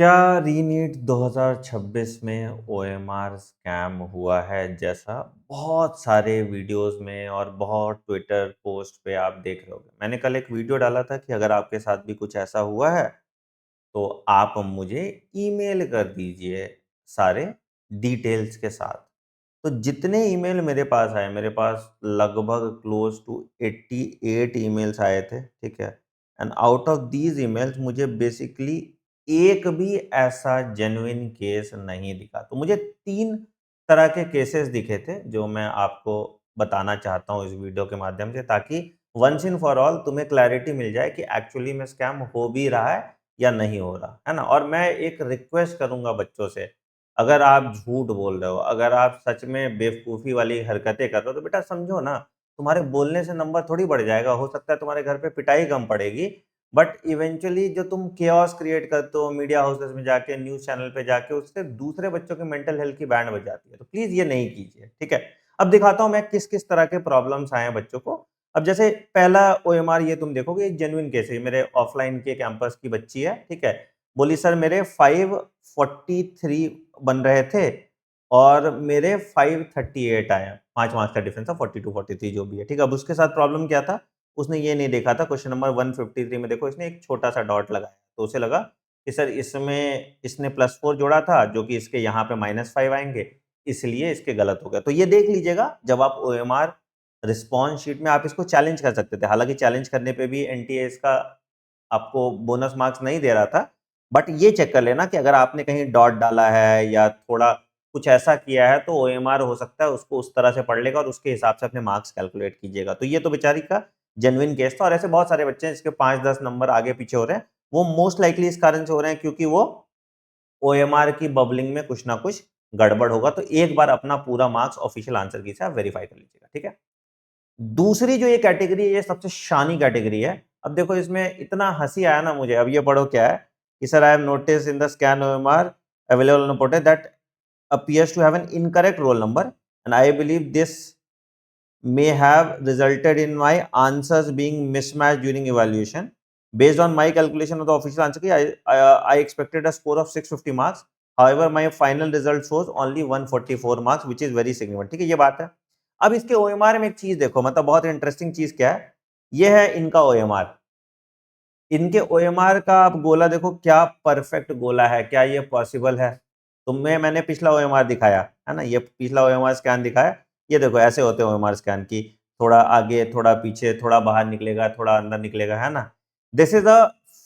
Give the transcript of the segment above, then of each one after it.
क्या रीनीट 2026 में OMR scam हुआ है जैसा बहुत सारे वीडियोस में और बहुत ट्विटर पोस्ट पे आप देख रहे होंगे। मैंने कल एक वीडियो डाला था कि अगर आपके साथ भी कुछ ऐसा हुआ है तो आप मुझे ईमेल कर दीजिए सारे डिटेल्स के साथ। तो जितने ईमेल मेरे पास आए, मेरे पास लगभग क्लोज टू 88 ईमेल्स आए थे, ठीक है? And out of these emails मुझे बेसिकली एक भी ऐसा जेन्युइन केस नहीं दिखा। तो मुझे 3 तरह के केसेस दिखे थे जो मैं आपको बताना चाहता हूँ इस वीडियो के माध्यम से, ताकि वंस एंड फॉर ऑल तुम्हें क्लैरिटी मिल जाए कि एक्चुअली में स्कैम हो भी रहा है या नहीं हो रहा, है ना? और मैं एक रिक्वेस्ट करूँगा बच्चों से, अगर आप झूठ बोल रहे हो, अगर आप सच में बेवकूफ़ी वाली हरकतें कर रहे हो, तो बेटा समझो ना, तुम्हारे बोलने से नंबर थोड़ी बढ़ जाएगा। हो सकता है तुम्हारे घर पे पिटाई कम पड़ेगी, बट इवेंचुअली जो तुम केओस क्रिएट करते हो मीडिया हाउसेस में जाके, न्यूज़ चैनल पे जाके, उससे दूसरे बच्चों की मेंटल हेल्थ की बैंड बज जाती है। तो प्लीज़ ये नहीं कीजिए, ठीक है? अब दिखाता हूँ मैं किस-किस तरह के प्रॉब्लम्स आए हैं बच्चों को। अब जैसे पहला ओएमआर ये तुम देखोगे, ये जेन्युइन केस है। ये मेरे ऑफलाइन के कैंपस की बच्ची है, ठीक है? बोली सर मेरे 543 बन रहे थे और मेरे 538 आए हैं। 5 मार्क्स का डिफरेंस था, 42-43 जो भी है, ठीक है? अब उसके साथ प्रॉब्लम क्या था? उसने ये नहीं देखा था, क्वेश्चन नंबर 153 में देखो इसने एक छोटा-सा डॉट लगाया। तो उसे लगा कि सर इसमें इसने +4 जोड़ा था, जो कि इसके यहाँ पे -5 आएँगे, इसलिए इसके गलत हो गया। तो ये देख लीजिएगा, जब आप ओएमआर रिस्पॉन्स शीट में आप इसको चैलेंज कर सकते थे। हालाँकि चैलेंज करने पे भी एनटीए इसका आपको बोनस मार्क्स नहीं दे रहा था, बट ये चेक कर लेना कि अगर आपने कहीं डॉट डाला है या थोड़ा कुछ ऐसा किया है, तो ओएमआर हो सकता है उसको उस तरह से पढ़ लेगा और उसके हिसाब से अपने मार्क्स कैलकुलेट कीजिएगा। तो ये तो बेचारी का जेन्युइन केस था और ऐसे बहुत सारे बच्चे हैं जिसके 5-10 नंबर आगे-पीछे हो रहे हैं। वो मोस्ट लाइकली इस कारण से हो रहे हैं क्योंकि वो ओएमआर की बबलिंग में कुछ ना कुछ गड़बड़ होगा। तो एक बार अपना पूरा मार्क्स ऑफिशियल आंसर की से आप वेरीफाई कर लीजिएगा, ठीक है? दूसरी जो ये कैटेगरी है, ये सबसे शानी कैटेगरी है। अब देखो इसमें इतना हँसी आया ना मुझे, अब ये पढ़ो क्या है कि sir I have noticed in the scan OMR available on portal that appears to have an incorrect roll number and I believe this may have resulted in my answers being mismatched during evaluation. Based on my calculation of the official answer key, I expected a score of 650 marks. However, my final result shows only 144 marks, which is very significant. ठीक है, ये बात है। अब इसके OMR में एक चीज देखो, मतलब बहुत इंटरेस्टिंग चीज क्या है, ये है इनका ओएमआर। इनके ओएमआर का आप गोला देखो, क्या परफेक्ट गोला है, क्या ये पॉसिबल है? तुम्हें मैंने पिछला ओएमआर दिखाया, है ना? ये पिछला ओएमआर स्कैन दिखाया, ये देखो ऐसे होते हैं ओएमआर स्कैन की, थोड़ा आगे, थोड़ा पीछे, थोड़ा बाहर निकलेगा, थोड़ा अंदर निकलेगा, है ना? This is a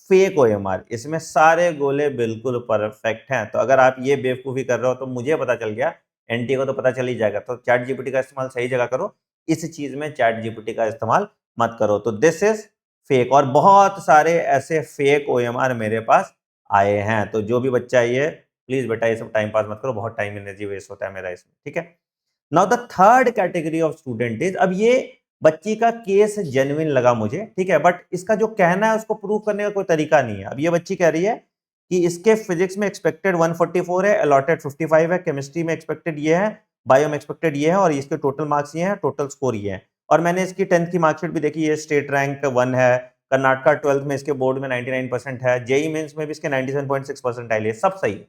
fake OMR, इसमें सारे गोले बिल्कुल परफेक्ट हैं। तो अगर आप ये बेवकूफ़ी कर रहे हो तो मुझे पता चल गया, एनटीए को तो पता चल ही जाएगा। तो चैट जीपीटी का इस्तेमाल सही जगह करो, इस चीज़ में चैट जीपीटी का इस्तेमाल मत करो। तो दिस इज़ फेक और बहुत सारे ऐसे फेक ओएमआर मेरे पास आए हैं। तो जो भी बच्चा ये प्लीज़ बेटा ये सब टाइम पास मत करो, बहुत टाइम एनर्जी वेस्ट होता है मेरा इसमें, ठीक है? Now the third category of student is, अब ये बच्ची का केस जेन्युइन लगा मुझे, ठीक है? बट इसका जो कहना है उसको प्रूव करने का कोई तरीका नहीं है। अब ये बच्ची कह रही है कि इसके फिजिक्स में एक्सपेक्टेड 144 है, अलॉटेड 55 है, केमिस्ट्री में एक्सपेक्टेड ये है, बायो में एक्सपेक्टेड ये है और इसके टोटल मार्क्स ये हैं, टोटल स्कोर ये है। और मैंने इसकी 10th की मार्कशीट भी देखी, ये स्टेट रैंक 1 है, कर्नाटका 12th में इसके बोर्ड में 99% है, जेईई मेंस में भी इसके 97.6 परसेंटाइल है, सब सही है।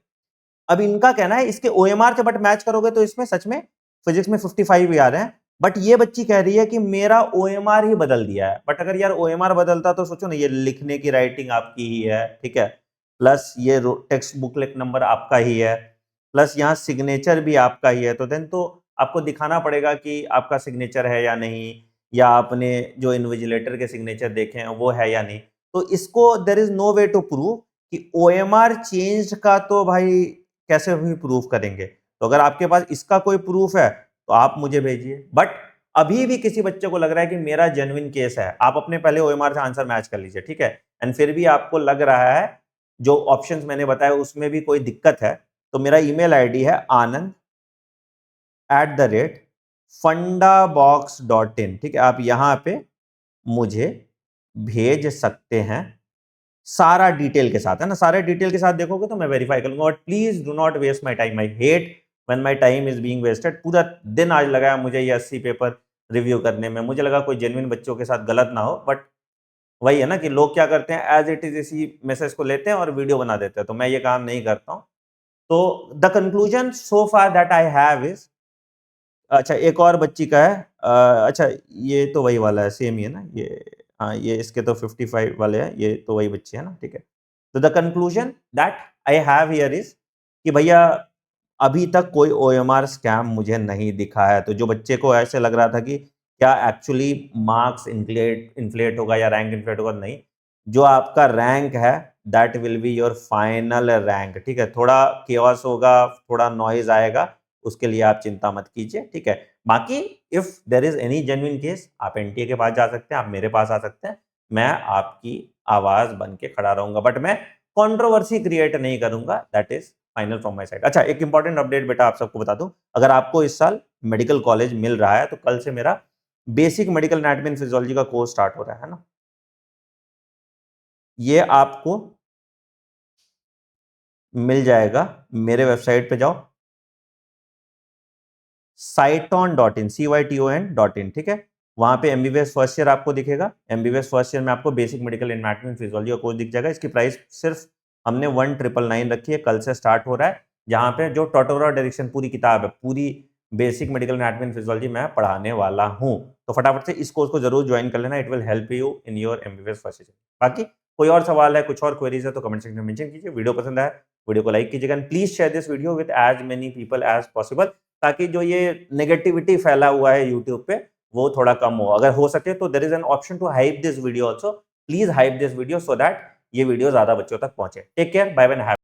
अब इनका कहना है इसके ओएमआर से बट मैच करोगे तो इसमें सच में फिजिक्स में 55 भी आ रहे हैं, बट ये बच्ची कह रही है कि मेरा ओएमआर ही बदल दिया है। बट अगर यार ओएमआर बदलता तो सोचो ना, ये लिखने की राइटिंग आपकी ही है, ठीक है? प्लस ये टेक्स्ट बुकलेट नंबर आपका ही है, प्लस यहाँ सिग्नेचर भी आपका ही है, तो देन तो आपको दिखाना पड़ेगा कि आपका सिग्नेचर है या नहीं, या आपने जो इन्विजिलेटर के सिग्नेचर देखे हैं वो है या नहीं। तो इसको there is no way to prove कि ओएमआर चेंज का, तो भाई कैसे भी प्रूफ करेंगे? तो अगर आपके पास इसका कोई प्रूफ है तो आप मुझे भेजिए। बट अभी भी किसी बच्चे को लग रहा है कि मेरा जेन्युइन केस है, आप अपने पहले ओएमआर से आंसर मैच कर लीजिए, ठीक है? एंड फिर भी आपको लग रहा है जो ऑप्शंस मैंने बताए उसमें भी कोई दिक्कत है, तो मेरा ईमेल आईडी है anand@fundabox.in, ठीक है? आप यहाँ पे मुझे भेज सकते हैं सारा डिटेल के साथ, है ना? सारे डिटेल के साथ देखोगे तो मैं वेरीफाई कर लूंगा। But please do not waste my time, I hate when my time is being wasted. पूरा दिन आज लगाया मुझे ये 80 पेपर रिव्यू करने में, मुझे लगा कोई जेन्युइन बच्चों के साथ गलत ना हो, बट वही है ना कि लोग क्या करते हैं, एज़ इट इज़ इसी मैसेज को लेते हैं और वीडियो बना देते हैं, तो मैं ये काम नहीं करता हूँ। तो the conclusion so far that I have is, अच्छा एक और बच्ची का है, अच्छा ये तो वही वाला है, सेम ही है ना ये, हाँ, ये इसके तो 55 वाले हैं, ये तो वही बच्ची है ना, ठीक है। तो the conclusion that I have here is कि भैया अभी तक कोई ओएमआर स्कैम मुझे नहीं दिखा है। तो जो बच्चे को ऐसे लग रहा था कि क्या एक्चुअली मार्क्स इन्फ्लेट इन्फ्लेट होगा या रैंक इन्फ्लेट होगा, नहीं। जो आपका रैंक है that will be your final rank, ठीक है। थोड़ा केओस होगा, थोड़ा नॉइज़ आएगा, उसके लिए आप चिंता मत कीजिए, ठीक है। बाकी if there is any genuine case, आप एनटीए के पास जा सकते हैं, आप मेरे पास आ सकते हैं। मैं आपकी आवाज़ बन के खड़ा रहूँगा, बट मैं कंट्रोवर्सी क्रिएट नहीं करूँगा, that is final from my side. अच्छा एक इंपॉर्टेंट अपडेट बेटा आप सबको बता दूं, अगर आपको इस साल मेडिकल कॉलेज मिल रहा है तो कल से मेरा basic medical anatomy and physiology का कोर्स स्टार्ट हो रहा है ना। ये आपको मिल जाएगा, मेरे वेबसाइट पे जाओ, cyton.in, cyton.in, ठीक है। वहां पे एमबीबीएस फर्स्ट ईयर आपको दिखेगा, एमबीबीएस फर्स्ट ईयर में आपको basic medical anatomy and physiology का कोर्स दिख जाएगा। इसकी प्राइस सिर्फ हमने 1999 रखी है, कल से स्टार्ट हो रहा है। जहां पे जो टोटोरा डायरेक्शन पूरी किताब है, पूरी basic medical anatomy and physiology मैं पढ़ाने वाला हूं। तो फटाफट से इस कोर्स को जरूर ज्वाइन कर लेना, it will help you in your MBBS first year. बाकी कोई और सवाल है, कुछ और क्वेरीज है तो कमेंट सेक्शन में मेंशन कीजिए। वीडियो पसंद आया वीडियो को लाइक कीजिएगा and please share this video with as many people as possible, ताकि जो ये नेगेटिविटी फैला हुआ है यूट्यूब पे वो थोड़ा कम हो। अगर हो सके तो there is an option to hype this video also, please hype this video so that ये वीडियो ज्यादा बच्चों तक पहुंचे। Take care, bye bye.